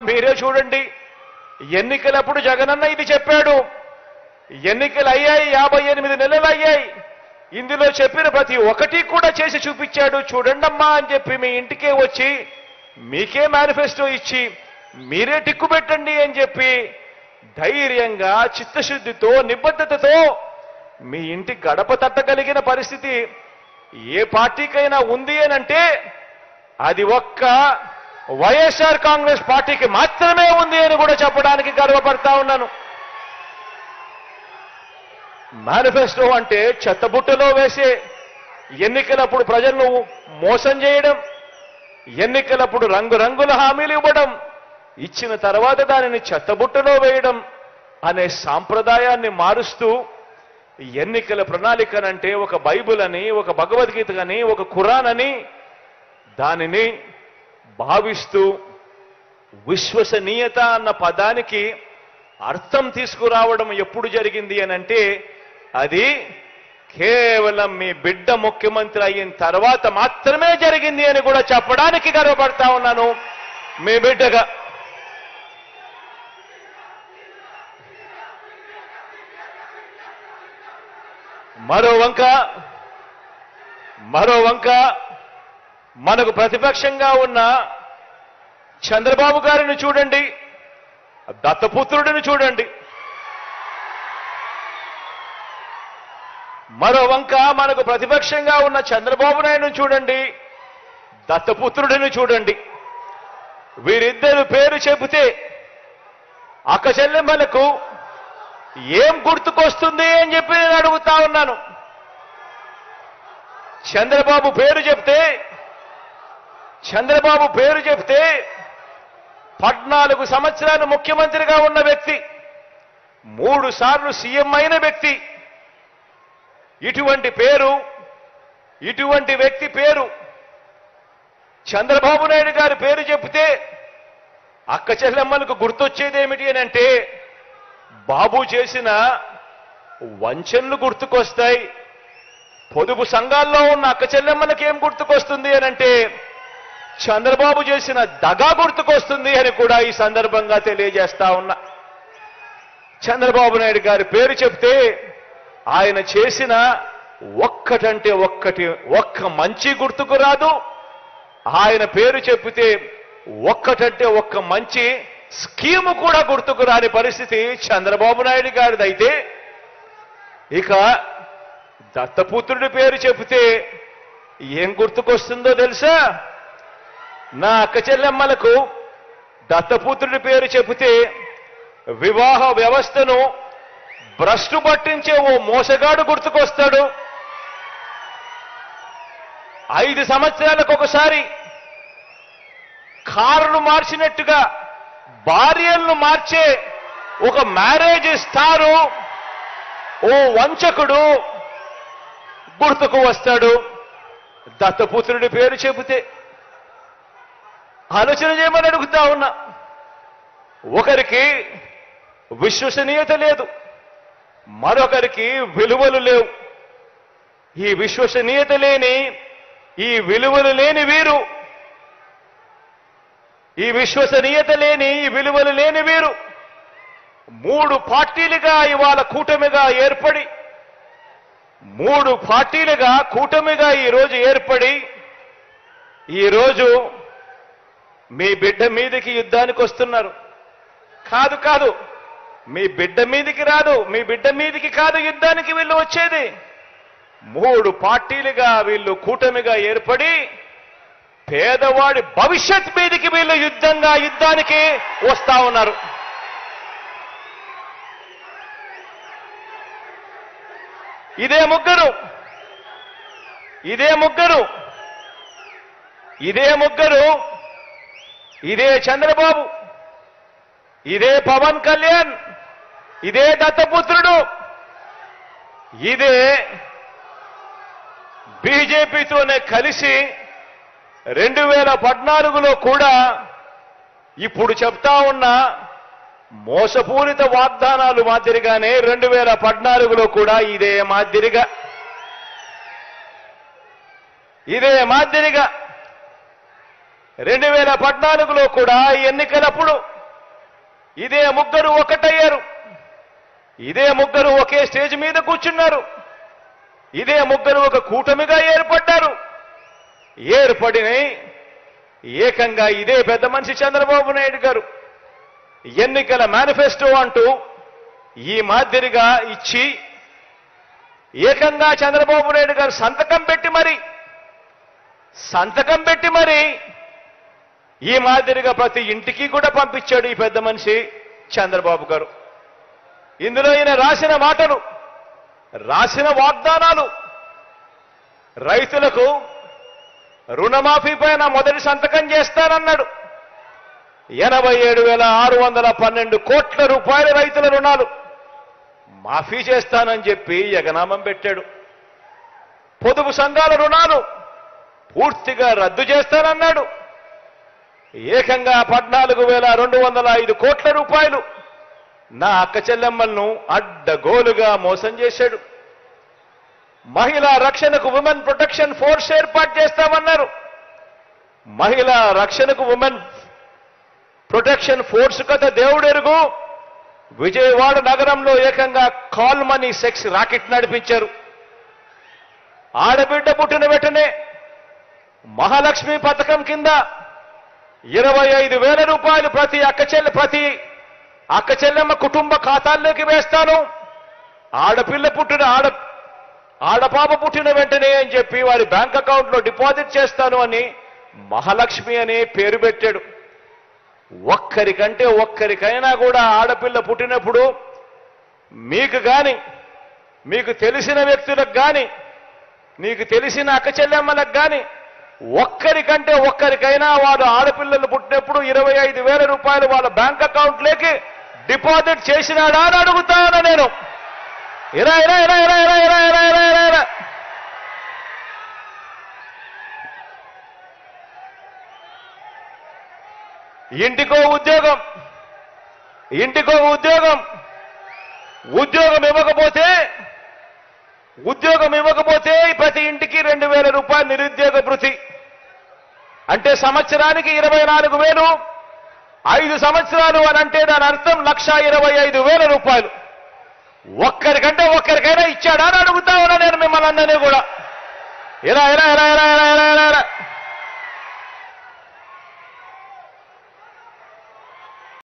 మీరే చూడండి. ఎన్నికలప్పుడు జగనన్న ఇది చెప్పాడు. ఎన్నికలు అయ్యాయి, 58 నెలలు అయ్యాయి. ఇందులో చెప్పిన ప్రతి ఒక్కటి కూడా చేసి చూపించాడు. చూడండమ్మా అని చెప్పి మీ ఇంటికే వచ్చి మీకే మేనిఫెస్టో ఇచ్చి మీరే టిక్కు పెట్టండి అని చెప్పి ధైర్యంగా, చిత్తశుద్ధితో, నిబద్ధతతో మీ ఇంటి గడప తట్టగలిగిన పరిస్థితి ఏ పార్టీకైనా ఉంది అనంటే అది ఒక్క వైఎస్ఆర్ కాంగ్రెస్ పార్టీకి మాత్రమే ఉంది అని కూడా చెప్పడానికి గర్వపడతా ఉన్నాను. మేనిఫెస్టో అంటే చెత్తబుట్టలో వేసే, ఎన్నికలప్పుడు ప్రజలను మోసం చేయడం, ఎన్నికలప్పుడు రంగురంగుల హామీలు ఇవ్వడం, ఇచ్చిన తర్వాత దానిని చెత్తబుట్టలో వేయడం అనే సాంప్రదాయాన్ని మారుస్తూ ఎన్నికల ప్రణాళికనంటే ఒక బైబిల్ అని, ఒక భగవద్గీత అని, ఒక ఖురాన్ అని దానిని భావిస్తూ విశ్వసనీయత అన్న పదానికి అర్థం తీసుకురావడం ఎప్పుడు జరిగింది అనంటే అది కేవలం మీ బిడ్డ ముఖ్యమంత్రి అయిన తర్వాత మాత్రమే జరిగింది అని కూడా చెప్పడానికి గర్వపడతా ఉన్నాను మీ బిడ్డగా. మరో వంక మనకు ప్రతిపక్షంగా ఉన్న చంద్రబాబు గారిని చూడండి, దత్తపుత్రుడిని చూడండి. మరో వంక మనకు ప్రతిపక్షంగా ఉన్న చంద్రబాబు నాయుడుని చూడండి, దత్తపుత్రుడిని చూడండి. వీరిద్దరు పేరు చెబితే అక్క చెల్లెమ్మలకు ఏం గుర్తుకొస్తుంది అని చెప్పి నేను అడుగుతా ఉన్నాను. చంద్రబాబు పేరు చెప్తే 14 సంవత్సరాలు ముఖ్యమంత్రిగా ఉన్న వ్యక్తి, 3 సార్లు సీఎం అయిన వ్యక్తి, ఇటువంటి వ్యక్తి పేరు చంద్రబాబు నాయుడు గారి పేరు చెబితే అక్క చెల్లెమ్మలకు గుర్తొచ్చేది ఏమిటి అని అంటే బాబు చేసిన వంచనలు గుర్తుకొస్తాయి. పొదుపు సంఘాల్లో ఉన్న అక్క చెల్లెమ్మలకు ఏం గుర్తుకొస్తుంది అని అంటే చంద్రబాబు చేసిన దగా గుర్తుకొస్తుంది అని కూడా ఈ సందర్భంగా తెలియజేస్తా ఉన్నా. చంద్రబాబు నాయుడు గారి పేరు చెప్తే ఆయన చేసిన ఒక్క మంచి గుర్తుకు రాదు. ఆయన పేరు చెప్తే ఒక్క మంచి స్కీము కూడా గుర్తుకు రాని పరిస్థితి చంద్రబాబు నాయుడు గారిదైతే, ఇక దత్తపుత్రుడి పేరు చెబితే ఏం గుర్తుకొస్తుందో తెలుసా? నా అక్క చెల్లెమ్మలకు దత్తపుత్రుడి పేరు చెబితే వివాహ వ్యవస్థను భ్రష్టు పట్టించే ఓ మోసగాడు గుర్తుకొస్తాడు. 5 సంవత్సరాలకు ఒకసారి కారును మార్చినట్టుగా భార్యలను మార్చే ఒక మ్యారేజ్ స్టారు ఓ వంచకుడు గుర్తుకు వస్తాడు దత్తపుత్రుడి పేరు చెబితే. ఆలోచన చేయమని అడుగుతా ఉన్నా. ఒకరికి విశ్వసనీయత లేదు, మరొకరికి విలువలు లేవు. ఈ విశ్వసనీయత లేని, ఈ విలువలు లేని వీరు, ఈ విశ్వసనీయత లేని, ఈ విలువలు లేని వీరు 3 పార్టీలుగా ఇవాళ కూటమిగా ఏర్పడి, 3 పార్టీలుగా కూటమిగా ఈరోజు ఏర్పడి, ఈరోజు మీ బిడ్డ మీదకి యుద్ధానికి వస్తున్నారు. కాదు, మీ బిడ్డ మీదకి రాదు, మీ బిడ్డ మీదకి కాదు యుద్ధానికి వీళ్ళు వచ్చేది. 3 పార్టీలుగా వీళ్ళు కూటమిగా ఏర్పడి పేదవాడి భవిష్యత్ మీదకి వీళ్ళు యుద్ధానికి వస్తా ఉన్నారు. ఇదే ముగ్గురు, ఇదే చంద్రబాబు, ఇదే పవన్ కళ్యాణ్, ఇదే దత్తపుత్రుడు, ఇదే బీజేపీతోనే కలిసి 2014లో కూడా ఇప్పుడు చెప్తా ఉన్న మోసపూరిత వాగ్దానాలు మాదిరిగానే 2014లో కూడా ఇదే మాదిరిగా 2014లో కూడా ఎన్నికలప్పుడు ఇదే ముగ్గురు ఒకటయ్యారు. ఇదే ముగ్గురు ఒకే స్టేజ్ మీద కూర్చున్నారు. ఇదే ముగ్గురు ఒక కూటమిగా ఏర్పడ్డారు. ఏర్పడిన ఏకంగా ఇదే పెద్ద మనిషి చంద్రబాబు నాయుడు గారు ఎన్నికల మేనిఫెస్టో అంటూ ఈ మాదిరిగా ఇచ్చి ఏకంగా చంద్రబాబు నాయుడు గారు సంతకం పెట్టి మరి ఈ మాదిరిగా ప్రతి ఇంటికి కూడా పంపించాడు ఈ పెద్ద మనిషి చంద్రబాబు గారు. ఇందులో ఈయన రాసిన మాటలు, రాసిన వాగ్దానాలు, రైతులకు రుణమాఫీ పైన మొదటి సంతకం చేస్తానన్నాడు. 87,612 కోట్ల రూపాయల రైతుల రుణాలు మాఫీ చేస్తానని చెప్పి ఎగనామం పెట్టాడు. పొదుపు సంఘాల రుణాలు పూర్తిగా రద్దు చేస్తానన్నాడు. ఏకంగా 14,205 కోట్ల రూపాయలు నా అక్క చెల్లెమ్మలను అడ్డగోలుగా మోసం చేశాడు. మహిళా రక్షణకు ఉమెన్ ప్రొటెక్షన్ ఫోర్స్ ఏర్పాటు చేస్తామన్నారు. మహిళా రక్షణకు ఉమెన్ ప్రొటెక్షన్ ఫోర్స్ కథ దేవుడెరుగు. విజయవాడ నగరంలో ఏకంగా కాల్ మనీ సెక్స్ రాకెట్ నడిపించారు. ఆడబిడ్డ పుట్టిన వెంటనే మహాలక్ష్మి పథకం కింద 25,000 రూపాయలు ప్రతి అక్క చెల్లెమ్మ కుటుంబ ఖాతాల్లోకి వేస్తాను. ఆడపాప పుట్టిన వెంటనే అని చెప్పి వారి బ్యాంక్ అకౌంట్లో డిపాజిట్ చేస్తాను అని మహాలక్ష్మి అనే పేరు పెట్టాడు. ఒక్కరికైనా కూడా ఆడపిల్ల పుట్టినప్పుడు మీకు తెలిసిన వ్యక్తులకు కానీ, మీకు తెలిసిన అక్క చెల్లెమ్మలకు కానీ ఒక్కరికైనా వారు ఆడపిల్లలు పుట్టినప్పుడు 25,000 రూపాయలు వాళ్ళ బ్యాంక్ అకౌంట్లోకి డిపాజిట్ చేసినాడా అని అడుగుతాను నేను. ఇలా ఇంటికో ఉద్యోగం ఇవ్వకపోతే ప్రతి ఇంటికి 2,000 రూపాయలు నిరుద్యోగ భృతి అంటే సంవత్సరానికి 24,000. 5 సంవత్సరాలు అని అంటే దాని అర్థం 1,25,000 రూపాయలు. ఒక్కరికైనా ఇచ్చాడా అని అడుగుతా ఉన్నా నేను మిమ్మల్ని అందరినీ కూడా. ఇలా